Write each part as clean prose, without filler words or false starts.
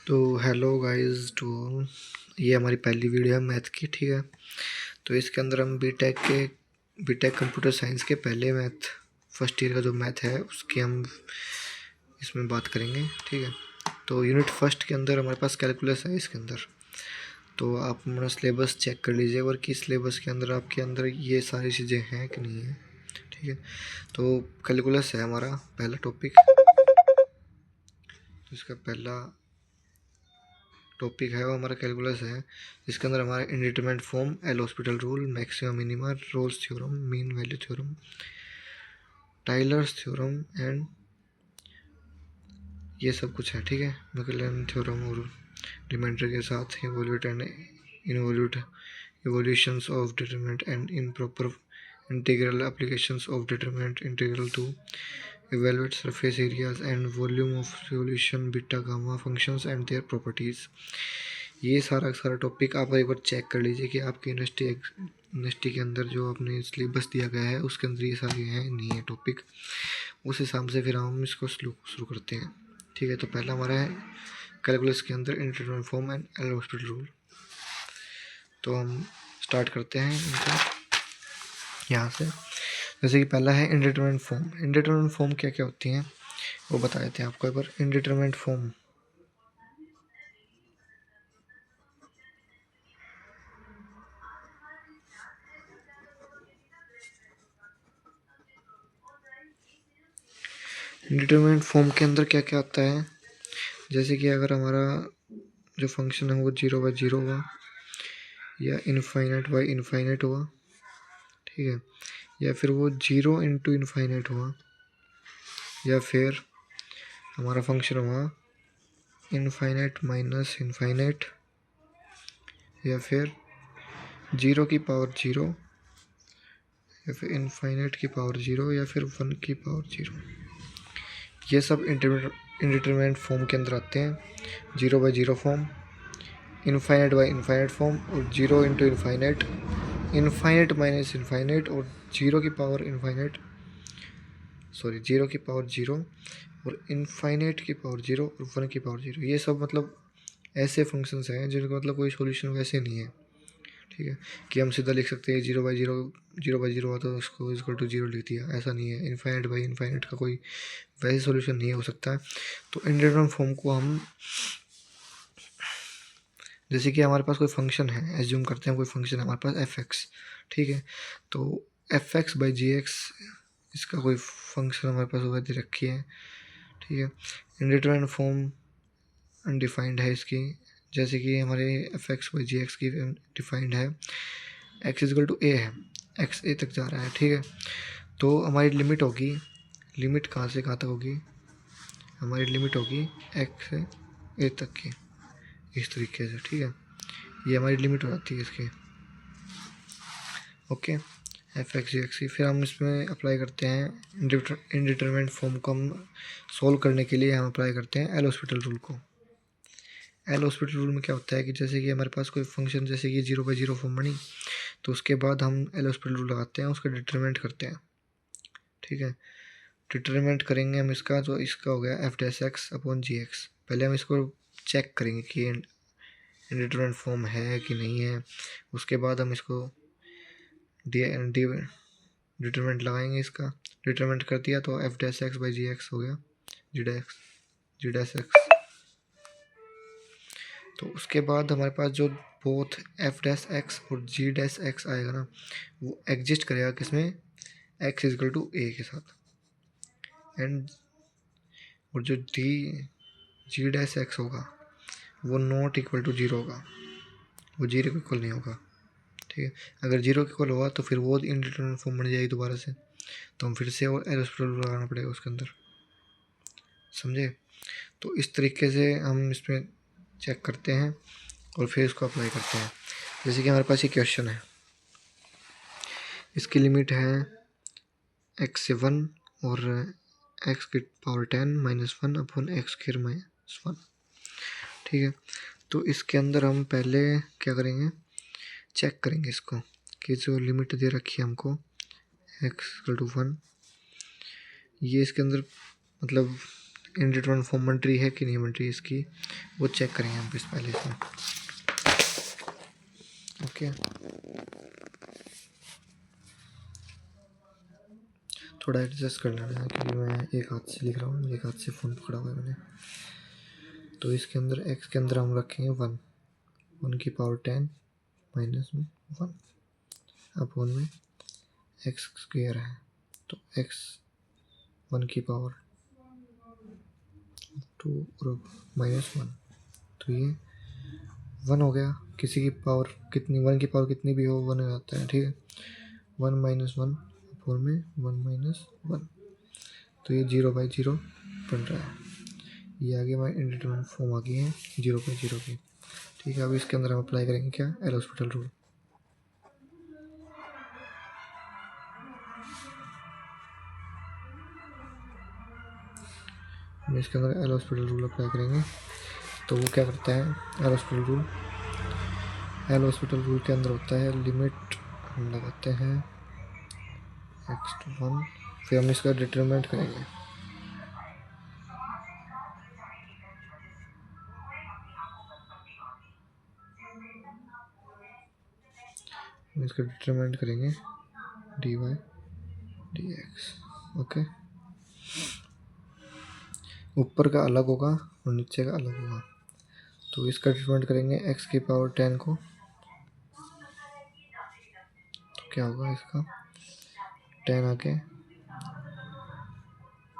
तो hello guys. तो ये हमारी पहली वीडियो है मैथ की, ठीक है। तो इसके अंदर हम बीटेक कंप्यूटर साइंस के पहले मैथ फर्स्ट ईयर का जो मैथ है उसकी हम इसमें बात करेंगे, ठीक है। तो यूनिट फर्स्ट के अंदर हमारे पास कैलकुलस है इसके अंदर। तो आप हमारा सिलेबस चेक कर लीजिए और कि सिलेबस के अंदर आपके अंदर ये सारी चीज़ें हैं कि नहीं है, ठीक है। तो कैलकुलस है हमारा पहला टॉपिक। तो इसका पहला टॉपिक है वो हमारा कैलकुलस है, जिसके अंदर हमारा indeterminate form, L'Hospital rule, maximum minima, Rolle's theorem, mean value theorem, Taylor's theorem and ये सब कुछ है, ठीक है। मैकलेलन थ्योरम और रिमाइंडर के साथ evolute and involute evolutions of determinant and improper integral applications of determinant integral to evaluate surface areas and volume of solution, beta gamma functions and their properties। ये सारा सारा टॉपिक आप एक बार check कर लीजिए कि आपकी यूनिवर्सिटी के अंदर जो आपने सिलेबस दिया गया है उसके अंदर ये सारे हैं नहीं है टॉपिक। उस हिसाब से फिर हम इसको शुरू करते हैं, ठीक है। तो पहला हमारा है कैलकुलस के अंदर indeterminate form and L hospital rule. तो हम स्टार्ट करते हैं इनको यहाँ से। जैसे कि पहला है इंडिटरमिनेट फॉर्म। इंडिटरमिनेट फॉर्म क्या क्या होती हैं वो बता देते हैं आपको एक बार। इंडिटरमिनेट फॉर्म इंडिटरमिनेट फॉर्म के अंदर क्या क्या आता है, जैसे कि अगर हमारा जो फंक्शन है वो 0/0 हुआ या इनफाइनाइट बाई इनफाइनाइट हुआ, ठीक है, या फिर वो 0 इंटू इनफाइनाइट हुआ, या फिर हमारा फंक्शन हुआ इनफाइनाइट माइनस इनफाइनाइट, या फिर 0 की पावर 0, या फिर इनफाइनाइट की पावर 0, या फिर 1 की पावर 0। ये सब इंडिटरमिनेट फॉर्म के अंदर आते हैं। 0/0 form, infinite by infinite form, और 0 into infinite, infinite minus infinite, और 0 की पावर इनफाइनाइट, सॉरी 0 की पावर 0, और इनफाइनाइट की पावर 0, और 1 की पावर 0। ये सब मतलब ऐसे फंक्शंस हैं जिनका मतलब कोई सॉल्यूशन वैसे नहीं है, ठीक है, कि हम सीधा लिख सकते हैं 0/0 हुआ तो उसको इक्वल टू 0 लिख दिया, ऐसा नहीं है। इनफाइनाइट बाई इनफाइनाइट का कोई वैसे सॉल्यूशन नहीं हो सकता है। तो इंडिटरमिनेट फॉर्म को हम, जैसे कि हमारे पास कोई फंक्शन है, एज्यूम करते हैं कोई फंक्शन है हमारे पास f(x), ठीक है। तो f(x/gx) इसका कोई फंक्शन हमारे पास वो दे रखी है, ठीक है। इंडिटरमिनेट फॉर्म अनडिफाइंड है इसकी, जैसे कि हमारे f(x/gx) की डिफाइंड है, x इक्वल टू a है, x a तक जा रहा है, ठीक है। तो हमारी लिमिट होगी, लिमिट कहाँ से कहाँ तक होगी, हमारी लिमिट होगी x से a तक की, इस तरीके से, ठीक है। ये हमारी लिमिट हो जाती है इसकी, ओके। f(x)(g)x की फिर हम इसमें अप्लाई करते हैं इंडिटरमिनेट फॉर्म को हम सोल्व करने के लिए हम अप्लाई करते हैं एल हॉस्पिटल रूल को। एल हॉस्पिटल रूल में क्या होता है कि जैसे कि हमारे पास कोई फंक्शन, जैसे कि 0/0 फॉर्म बनी, तो उसके बाद हम एल हॉस्पिटल रूल लगाते हैं, उसका डिटरमिनेंट करते हैं, ठीक है। डिटरमिनेंट करेंगे हम इसका, तो इसका हो गया f(x)(g)x। पहले हम इसको चेक करेंगे कि इंडिटरमिनेट फॉर्म है कि नहीं है, उसके बाद हम इसको डिटरमिनेंट लगाएंगे इसका। डिटरमिनेंट कर दिया तो f(x/g)x हो गया g'(x). तो उसके बाद हमारे पास जो बोथ f(x) और g'(x) आएगा ना, वो एग्जिस्ट करेगा किसमें, x इक्वल टू a के साथ, एंड और जो g'(x) होगा वो नॉट इक्वल टू 0 होगा, वो 0 के इक्वल नहीं होगा, ठीक है। अगर 0 के इक्वल होगा तो फिर वो इंडिटरमिनेट फॉर्म बन जाएगी दोबारा से, तो हम फिर से और एल हॉस्पिटल लगाना पड़ेगा उसके अंदर, समझे। तो इस तरीके से हम इसमें चेक करते हैं और फिर इसको अप्लाई करते हैं। जैसे कि हमारे पास ये क्वेश्चन है, इसकी लिमिट है x से 1 और x की पावर 10 -1 अपॉन x²-1, ठीक है। तो इसके अंदर हम पहले क्या करेंगे, चेक करेंगे इसको कि जो लिमिट दे रखी है हमको x = 1, ये इसके अंदर मतलब इंडिटरमिनेट फॉर्म बन रही है कि नहीं बन रही है इसकी, वो चेक करेंगे हम इस पहले से। ओके, थोड़ा एडजस्ट कर लेना है क्योंकि मैं एक हाथ से लिख रहा हूँ, एक हाथ से फ़ोन पकड़ा हुआ है मैंने। तो इसके अंदर एक्स के अंदर हम रखेंगे 1 की पावर 10 माइनस में 1 अपॉन में एक्स स्क्वेयर है, तो एक्स 1 की पावर 2 और माइनस 1, तो ये 1 हो गया। किसी की पावर कितनी, 1 की पावर कितनी भी हो 1 हो जाता है, ठीक है। 1 माइनस 1 अपॉन में 1 माइनस 1, तो ये 0/0 बन रहा है। ये आगे हमारी इंडिटरमिनेट फॉर्म आ गई है 0/0 की, ठीक है। अब इसके अंदर हम अप्लाई करेंगे क्या, एल हॉस्पिटल रूल। हम इसके अंदर एल हॉस्पिटल रूल अप्लाई करेंगे, तो वो क्या करता है L hospital rule. L hospital rule के अंदर होता है लिमिट, हम लगाते हैं x to 1, फिर हम इसका डिटरमिनेंट करेंगे। हम इसका डिटरमिनेंट करेंगे dy/dx। ओके, ऊपर का अलग होगा और नीचे का अलग होगा, तो इसका डिटरमिनेंट करेंगे x की पावर 10 को, तो क्या होगा इसका 10 आके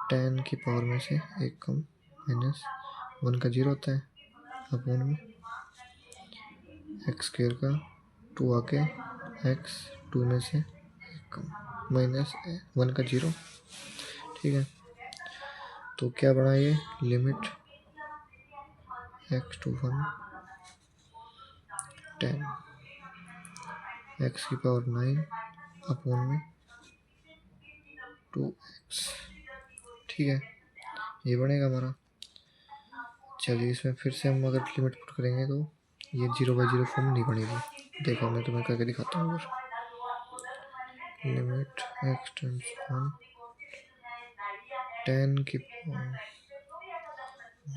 10 की पावर में से 1 कम माइनस 1 का 0 होता है अपॉन में एक्स स्क्वेयर का 2 आके x 2 में से 1 कम माइनस 1 का 0, ठीक है। तो क्या बना ये लिमिट x to 1 10 x की पावर 9 अपॉन में 2x, ठीक है। ये बनेगा हमारा। चलिए इसमें फिर से हम अगर लिमिट पुट करेंगे तो ये 0/0 फॉर्म नहीं बनेगी। देखो मैं तुम्हें करके दिखाता हूँ। लिमिट x टेंड्स 1 10 की पावर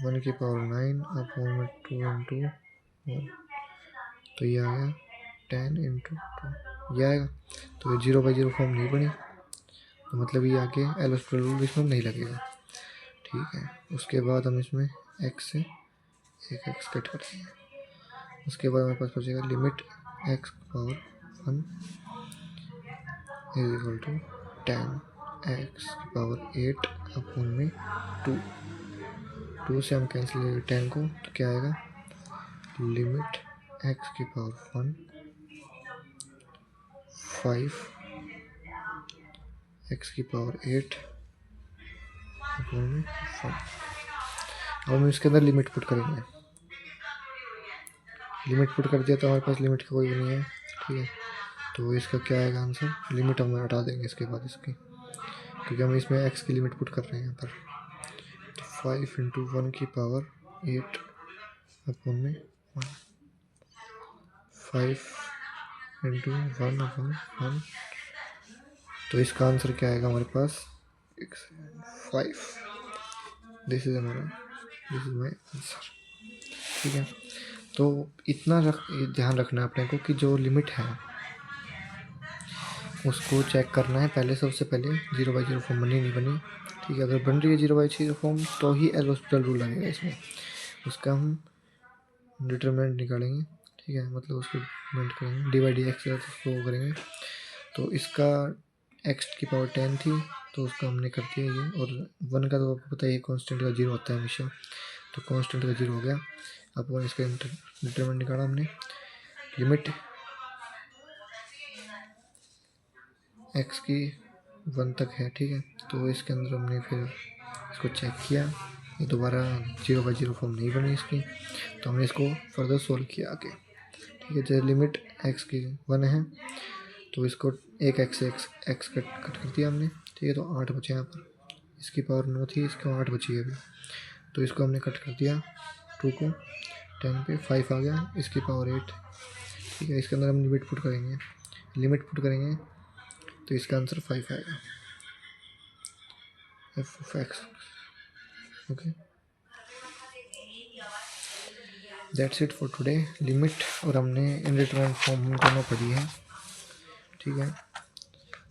1 की पावर 9 अपॉन में 2 इंटू 1, तो ये आ गया 10 इंटू 2, ये आएगा। तो ये 0/0 फॉर्म नहीं बनी, तो मतलब ये आगे एल हॉस्पिटल रूल इसमें नहीं लगेगा, ठीक है। उसके बाद हम इसमें x से एक x कट कर देंगे। उसके बाद हमारे पास बचेगा limit x power 1 is equal to 10 x की पावर 8 अपॉन में 2 से हम कैंसिल करेंगे 10 को, तो क्या आएगा लिमिट x की पावर 1 5 x की पावर 8 अपॉन में 1। अब हम इसके अंदर लिमिट पुट करेंगे। लिमिट पुट कर दिया तो हमारे पास लिमिट का कोई भी नहीं है, ठीक है। तो इसका क्या आएगा आंसर, लिमिट हम हटा देंगे इसके बाद इसकी, क्योंकि हम इसमें x की लिमिट पुट कर रहे हैं यहाँ पर। तो 5 इंटू 1 की पावर 8 अपॉन में 1, 5 इंटू 1 अपॉन 1, तो इसका आंसर क्या आएगा हमारे पास 5। दिस इज माई आंसर, ठीक है। तो इतना ध्यान रखना है अपने को कि जो लिमिट है उसको चेक करना है पहले, सबसे पहले 0/0 फॉर्म बनी नहीं बनी, ठीक है। अगर बन रही है 0/0 फॉर्म तो ही एल हॉस्पिटल रूल लगेगा इसमें, उसका हम डिटरमिनेंट निकालेंगे, ठीक है। मतलब उसको डिटरमिनेंट करेंगे dy/dx उसको करेंगे। तो इसका x की पावर 10 थी तो उसका हमने कर दिया ये, और 1 का तो आपको पता है कॉन्स्टेंट का 0 होता है हमेशा, तो कॉन्स्टेंट का 0 हो गया। अब इसका डिटरमिनेंट निकाला हमने, लिमिट x की 1 तक है, ठीक है। तो इसके अंदर हमने फिर इसको चेक किया, ये दोबारा 0/0 फॉर्म नहीं बनी इसकी, तो हमने इसको फर्दर सोल्व किया आगे, ठीक है। जैसे लिमिट x की 1 है तो इसको एक x कट कर दिया हमने, ठीक है। तो 8 बचे यहाँ पर, इसकी पावर 9 थी, इसको 8 बची है अभी, तो इसको हमने कट कर दिया 2 को 10 पे 5 आ गया, इसकी पावर 8, ठीक है। इसके अंदर हम लिमिट पुट करेंगे तो इसका आंसर 5 आएगा f of x। Okay, that's it for today. Limit और हमने इनडिटरमिनेट फॉर्म हम दोनों पढ़ी है, ठीक है।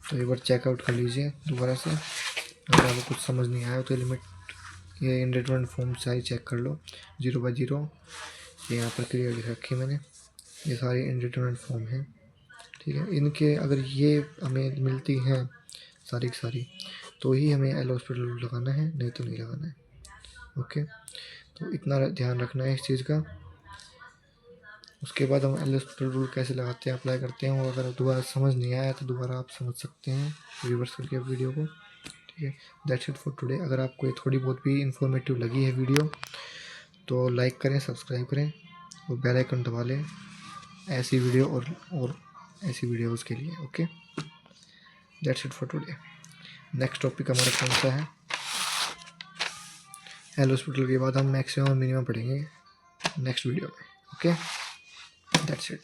तो एक बार चेकआउट कर लीजिए दोबारा से, अगर आपको कुछ समझ नहीं आया तो लिमिट ये इनडिटरमिनेट फॉर्म सारी चेक कर लो। 0/0 ये यहाँ पर क्लियर लिख रखी है मैंने, ये सारी इनडिटरमिनेट फॉर्म है, ठीक है। इनके अगर ये हमें मिलती हैं सारी की सारी, तो ही हमें एल हॉस्पिटल रूल लगाना है, नहीं तो नहीं लगाना है। ओके, तो इतना ध्यान रखना है इस चीज़ का। उसके बाद हम एल हॉस्पिटल रूल कैसे लगाते हैं, अप्लाई करते हैं, वो अगर दोबारा समझ नहीं आया तो दोबारा आप समझ सकते हैं रिवर्स करके वीडियो को, ठीक है। That's it for today. अगर आपको ये थोड़ी बहुत भी इंफॉर्मेटिव लगी है वीडियो तो लाइक करें, सब्सक्राइब करें और बेल आइकन दबा लें ऐसी वीडियो और ऐसी वीडियोज़ के लिए। Okay, that's it for today. Next topic हमारा कौन सा है? एल हॉस्पिटल के बाद हम मैक्सिमम और मिनिमम पढ़ेंगे नेक्स्ट वीडियो में। Okay, that's it.